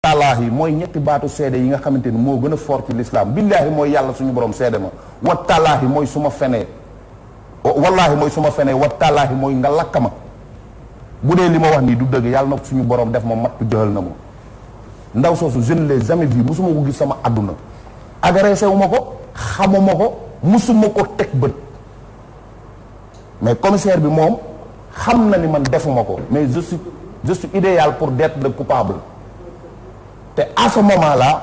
tallaahi mooy ñetti baatu seede yi nga xamante ni moo gën a fort ci l'islam billaahi mooy yàlla suñu borom seede ma wa tallaahi mooy su ma fenee wallaahi mooy su ma fenee wa tallaahi mooy nga lakk ma bu dee li ma wax nii du dëgg yàlla na suñu borom def ma mattu jëxal na ma ndaw soosu je ne l'ai jamais vu musuma ko gis sama àdduna agressé wu ma ko xamuma ko musuma ko teg bët mais commissaire bi moom xam na ni man defuma ko mais je suis idéal pour d'être le coupable te à ce moment là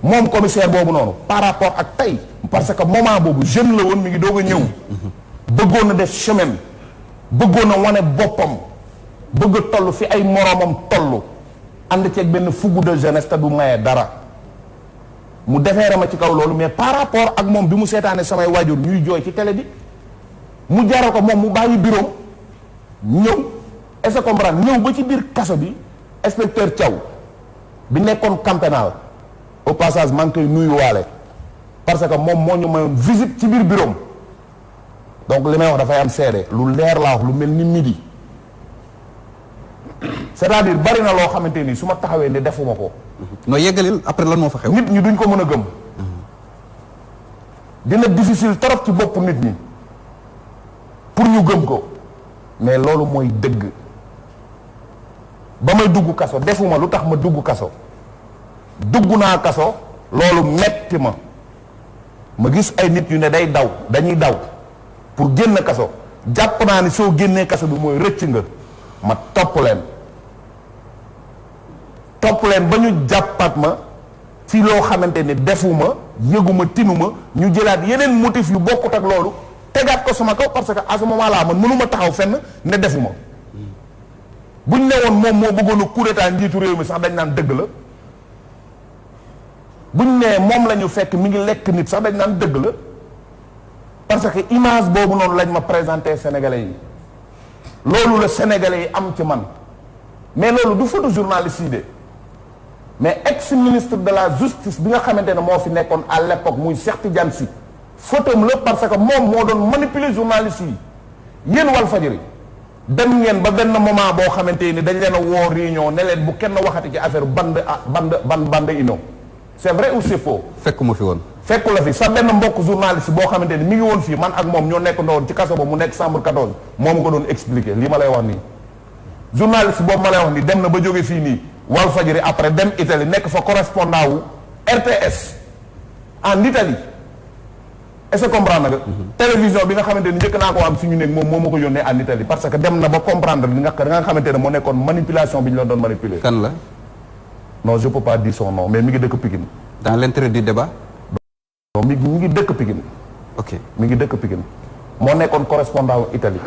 moom commissaire boobu noonu par rapport ak tey parce que moment boobu jeune la woon mi ngi doog a ñëw bëggoon na def chemin bëggoon na wane boppam bëgg a toll fi ay moroomam toll ànd ceeg benn fougue de jeunesse te du maye dara mu defeere ma ci kaw loolu mais par rapport ak moom bi mu seetaane samay waajur ñuy jooy ci télé bi mu jaral ko moom mu bàyyi bureau ñëw est-ce que comprendre ñëw ba ci biir kaso bi inspecteur Thiaw bi nekkoon camp pénal au passage maa ngi koy nuyuwaale parce que moom moo ñu mayoon visite ci biir bureau donc li may wax dafay am seede lu leer laa wax lu mel ni midi c'est-à-dire bari na loo xamante ni su ma taxawee ne defuma ko. noo yeggalil après lan moo fa xew. nit ñi duñ ko mën a gëm. dina difficile trop ci bopp nit ñi pour ñu gëm ko mais loolu mooy dëgg ba may dugg kaso defuma lu tax ma dugg kaso dugg naa kaso loolu metti ma gis ay nit yu ne dañuy daw pour génn kaso jàpp naa ni soo génnee kaso bi mooy rëcc nga ma topp leen ba ñu jàppaat ma ci loo xamante ni defuma yëguma tinuma ñu jëlaat yeneen motif yu bokkut ak loolu tegaat ko sama kaw parce que à ce moment là man mënuma taxaw fenn ne defuma buñ ne woon moom moo bëggoon a coup d'état njiitu réew mi sax dañ naan dëgg la buñ ne moom la ñu fekk mi ngi lekk nit sax dañ naan dëgg la parce que image boobu noonu lañ ma présenté sénégalais yi loolu la sénégalais yi am ci man mais loolu du photo journaliste yi de mais ex ministre de la justice bi nga xamante ne moo fi nekkoon à l'époque muy Cheikh Tidiane Sy photom la parce que moom moo doon manipuler journaliste yi yéen Walfadjri dem ngeen ba benn moment boo xamante ni dañ leen a woo réunion ne leen bu kenn waxati ci affaire bande ino c'est vrai ou c'est faux. fekkuma fi woon. fekku la fi sa benn mbokk journaliste boo xamante ni mi ngi woon fii man ak moom ñoo nekk ndowoon ci kaso ba mu nekk chambre 14 moom ko doon expliquer lii ma lay wax nii journaliste boobu ma lay wax nii dem na ba jóge fii nii Walfadjri après dem Italie nekk fa correspondant wu RTS en Italie est-ce que comprendre nga. télévision bi nga xamante ni njëkk naa ko am suñu nekk moom moo ma ko yónnee en Italie parce que dem na ba comprendre li nga xamante ne moo nekkoon manipulation bi ñu la doon manipuler. kan la. non je peux pas dire son nom mais mi ngi dëkk Pikine. dans l'intérêt du débat. non mi ngi dëkk Pikine. ok mi ngi dëkk Pikine moo nekkoon correspondant wu Italie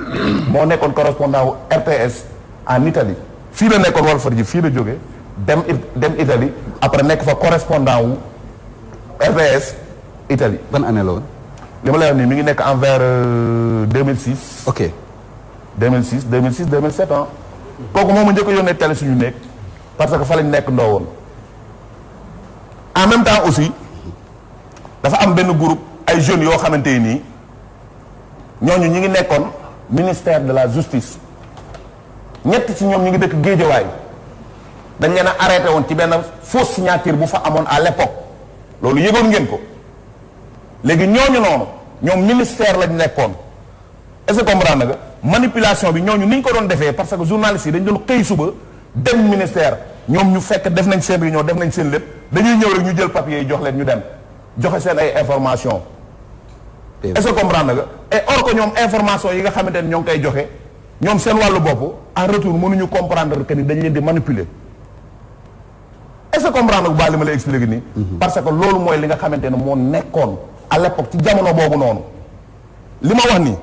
moo nekkoon correspondant wu RTS en Italie fii la nekkoon Walfadjri fii la jógee dem Italie après nekk fa correspondant wu RTS Italie. ban année la woon. li ma lay wax nii mi ngi nekk envers 2006. ok 2006 2007 ah. kooku moom ma njëkk a yónnee télé suñu nekk parce que fa lañ nekk ndoo woon en même temps aussi dafa am benn groupe ay jeunes yoo xamante nii ñooñu ñi ngi nekkoon ministère de la justice ñett ci ñoom ñi ngi dëkk Géejawaay dañ leen a arrêté woon ci benn fausse signature bu fa amoon à l'époque loolu yëgoon ngeen ko léegi ñooñu noonu ñoom ministère lañ nekkoon est-ce que comprendre nga manipulation bi ñooñu ni ñu ko doon defee parce que journalistes yi dañ doon xëy suba dem ministère ñoom ñu fekk def nañ seen réunion def nañ seen lépp dañuy ñëw rek ñu jël papier yi jox leen ñu dem joxe seen ay information est-ce que comprendre nga et or que ñoom information yi nga xamante ne ñoo ngi koy joxe ñoom seen wàllu bopp en retour mënuñu comprendre que ni dañ leen di manipuler est-ce que comprendre bu baax li ma lay expliquer nii parce que loolu mooy li nga xamante ne moo nekkoon à l'époque ci jamono boobu noonu li ma wax nii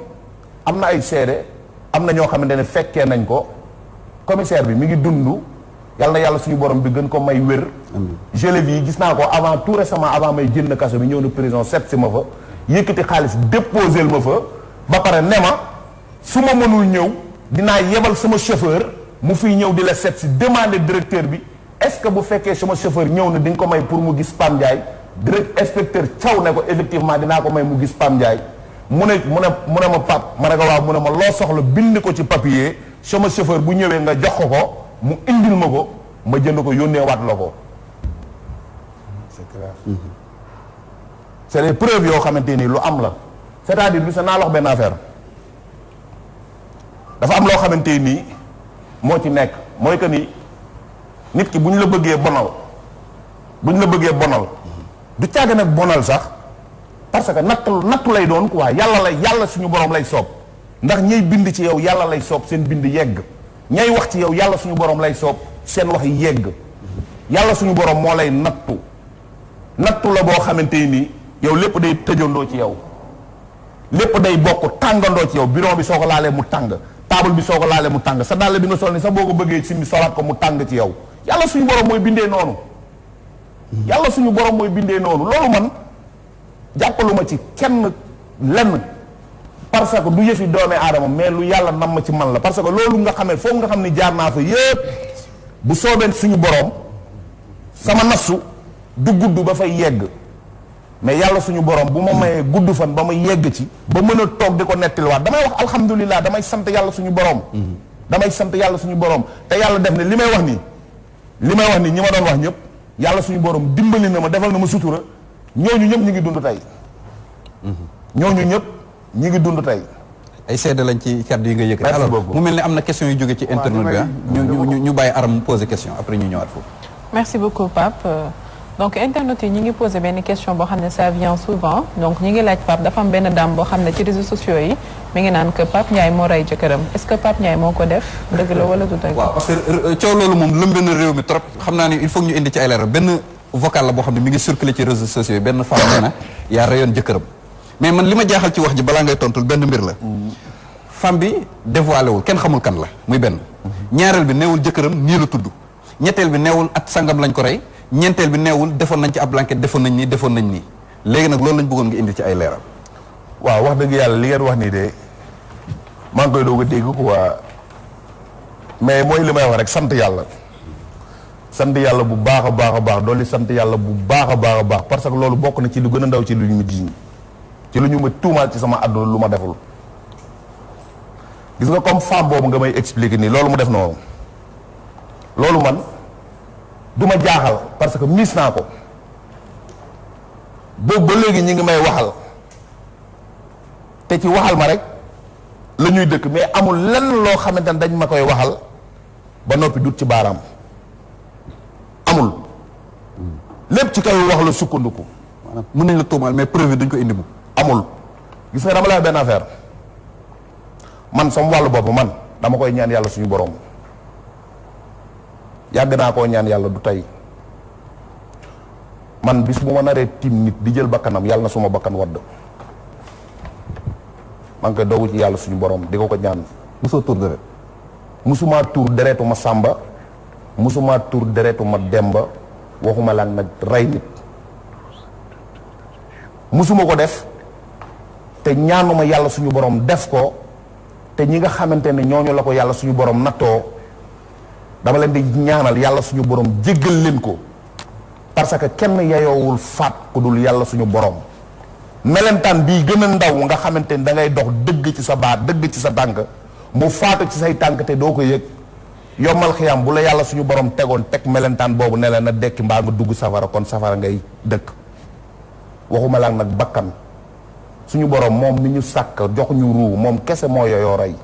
am na ay seede am na ñoo xamante ne fekkee nañ ko commissaire bi mi ngi dund yàlla na yàlla suñu borom bi gën ko may wér. je l'ai vu gis naa ko avant tout récemment avant may génn kaso bi ñëw na prison seet si ma fa yëkkati xaalis déposé ma fa ba pare ne ma su ma mënul ñëw dinaa yebal sama chauffeur mu fiy ñëw di la seet si demander directeur bi est-ce que bu fekkee sama chauffeur ñëw na di nga ko may pour mu gis Pam Ndiaye inspecteur Thiaw ne ko effectivement dinaa ko may mu gis Pam Ndiaye mu ne ma Pape ma ne ko waaw mu ne ma loo soxla bind ko ci papier sama chauffeur bu ñëwee nga jox ko mu indil ma ko ma jënd ko yónnee waat la ko c'est clair. c'est des preuves yoo xamante ni lu am la c'est-à-dire bi sa naa lox benn affaire dafa am loo xamante nii moo ci nekk mooy que ni nit ki bu ñu la bëggee bonal du caaga nag bonal sax parce que nattu lay doon quoi yàlla suñu borom lay soob ndax ñay bind ci yow yàlla lay soob seen bind yegg ñay wax ci yow yàlla suñu borom lay soob seen wax yegg yàlla suñu borom moo lay nattu la boo xamante nii yow lépp day tëjandoo ci yow lépp day bokk tàngandoo ci yow bureau bi soo ko laalee mu tàng table bi soo ko laalee mu tàng sa dàll bi nga sol ni sax boo ko bëggee simmi solaat ko mu tàng ci yow yàlla suñu borom mooy bindee noonu yàlla suñu borom mooy bindee noonu loolu man jàppaluma ci kenn lenn parce que du yëfi doomi aadama mais lu yàlla nam ma ci man la parce que loolu nga xamee foofu nga xam ni jaar naa fa yëpp bu soobee suñu borom sama nafsu du gudd ba fay yegg mais yàlla suñu borom bu ma mayee gudd fan ba ma yegg ci ba mën a toog di ko nettaliwaat damay wax alhamdulilah damay sant yàlla suñu borom. damay sant yàlla suñu borom te yàlla def ne li may wax nii ñi ma doon wax ñëpp yàlla suñu borom dimbali na ma defal na ma sutura ñooñu ñëpp ñi ngi dund tey. ñooñu ñëpp ñi ngi dund tey. ay seede lañ ci kàddu yi nga yëkkati. alors mu mel ne am na question yu jóge ci internet bi ñu bàyyi Aram mu poser question après ñu ñëwaat foofu. merci beaucoup Pape. donc internet yi ñi ngi posé benn question boo xam ne ça vient souvent donc ñi ngi laaj Pape dafa am benn dame boo xam ne ci réseaux sociaux yi mi ngi naan que Pape Ndiaye moo rey jëkkëram est-ce que Pape Ndiaye moo ko def dëgg la wala du dëgg. waaw parce que coow loolu moom lëmbe na réew mi trop xam naa ni il faut ñu indi ci ay leeral benn vocal la boo xam ne mi ngi circulé ci réseaux sociaux yi benn femme nee na yaa reyoon jëkkëram mais man li ma jaaxal ci wax ji balaa ngay tontul benn mbir la femme bi dévoilé wul kenn xamul kan la muy benn ñaareel bi neewul jëkkëram nii la tudd ñetteel bi neewul at sangam lañ ko rey ñeenteel bi neewul defoon nañ ci ab blanquette defoon nañ nii léegi nag loolu lañ bëggoon nga indi ci ay leeral. waaw wax dëgg yàlla li ngeen wax nii de maa ngi koy doog a dégg quoi mais mooy li may wax rek sant yàlla bu baax a baax doole sant yàlla bu baax a baax parce que loolu bokk na ci lu gën a ndaw ci lu ñu ma jiiñ ci lu ñu ma tuumaal ci sama àdduna lu ma deful gis nga comme femme boobu nga may expliquer nii loolu mu def noonu loolu man. du ma jaaxal parce que miis naa ko boobu ba léegi ñi ngi may waxal te ci waxal ma rek la ñuy dëkk mais amul lenn loo xamante ne dañ ma koy waxal ba noppi dut ci baaraam amul lépp ci kaw wax la sukkandiku. mën nañ la tuumaal mais preuve duñ ko indi mu amul gis nga dama lay benn affaire man sama wàllu bopp man dama koy ñaan yàlla suñu borom. yàgg naa koo ñaan yàlla du tey man bis bu ma naree tiim nit di jël bakkanam yàlla na suma bakkan wadd maa ngi koy doogu ci yàlla suñu borom di ko ñaan. musoo tuur deret. musumaa tuur deretu ma sàmba musumaa tuur deretu ma demba waxuma lan nag rey nit musuma ko def te ñaanuma yàlla suñu borom def ko te ñi nga xamante ne ñooñu la ko yàlla suñu borom nattoo dama leen di ñaanal yàlla suñu borom jéggal leen ko parce que kenn yayoowul faat ku dul yàlla suñu borom melentaan bii gën a ndaw nga xamante ni da ngay dox dëgg ci sa baat dëgg ci sa tànk mu faatu ci say tànk te doo ko yëg yombal xiyam bu la yàlla suñu borom tegoon teg melentaan boobu ne la na dekki mbaa nga dugg safara kon safara ngay dëkk waxuma la nag bakkan suñu borom moom mi ñu sàkk jox ñu ruu moom kese moo yooyoo rey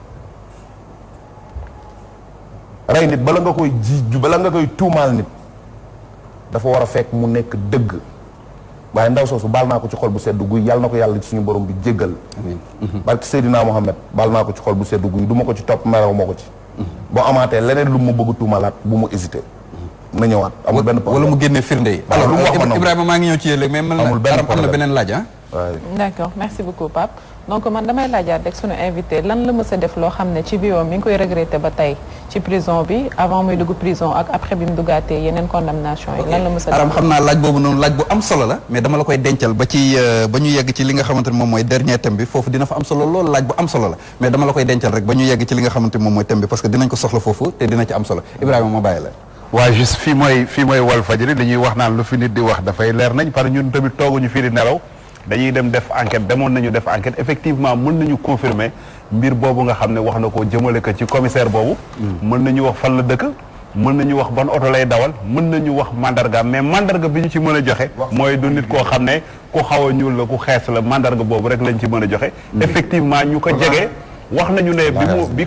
nit bala nga koy bala nga koy tuumaal nit dafa war a fekk mu nekk dëgg waaye ndaw soosu baal naa ko ci xol bu sedd guy yàlla na ko yàlla ci suñu borom bi jéggal barke Seydina Mohamed baal naa ko ci xol bu sedd guy du ma ko ci topp merew ma ko ci boo amaatee leneen lu mu bëgg tuumalaat bu mu hésité na ñëwaat amul benn problème wala mu génne firnde yi alors lu mu wax ma Ibrahima maa ngi ñëw ci yéen léegi mais mel na am na beneen laaj d'accord merci beaucoup Pape donc man damay laajaat rek sunu invité lan la mës a def loo xam ne ci biir mi ngi koy regretté ba tey ci prison bi avant muy dugg prison ak après bi mu duggaatee yeneen condamnation yi lan la mës a def. Aram xam naa laaj boobu noonu laaj bu am solo la mais dama la koy dencal ba ci ba ñu yegg ci li nga xamante ne moom mooy dernier thème bi foofu dina fa am solo loolu laaj bu am solo la mais dama la koy dencal rek ba ñu yegg ci li nga xamante ne moom mooy thème bi parce que dinañ ko soxla foofu te dina ci am solo Ibrahima ma bàyyi la. waa juste fii mooy Walfadjri dañuy wax naan lu fi nit di wax dafay leer nañ parce que ñun tamit tooguñu fii di nelaw dañuy dem def enquête demoon nañu def enquête effectivement mën nañu confirmer mbir boobu nga xam ne wax na ko jëmale ko ci commissaire boobu mën nañu wax fan la dëkk mën nañu wax ban oto lay dawal mën nañu wax mandarga mais mandarga bi ñu ci mën a joxe mooy du nit koo xam ne ku xaw a ñuul la ku xees la mandarga boobu rek lañ ci mën a joxe effectivement ñu ko jege wax nañu ne bi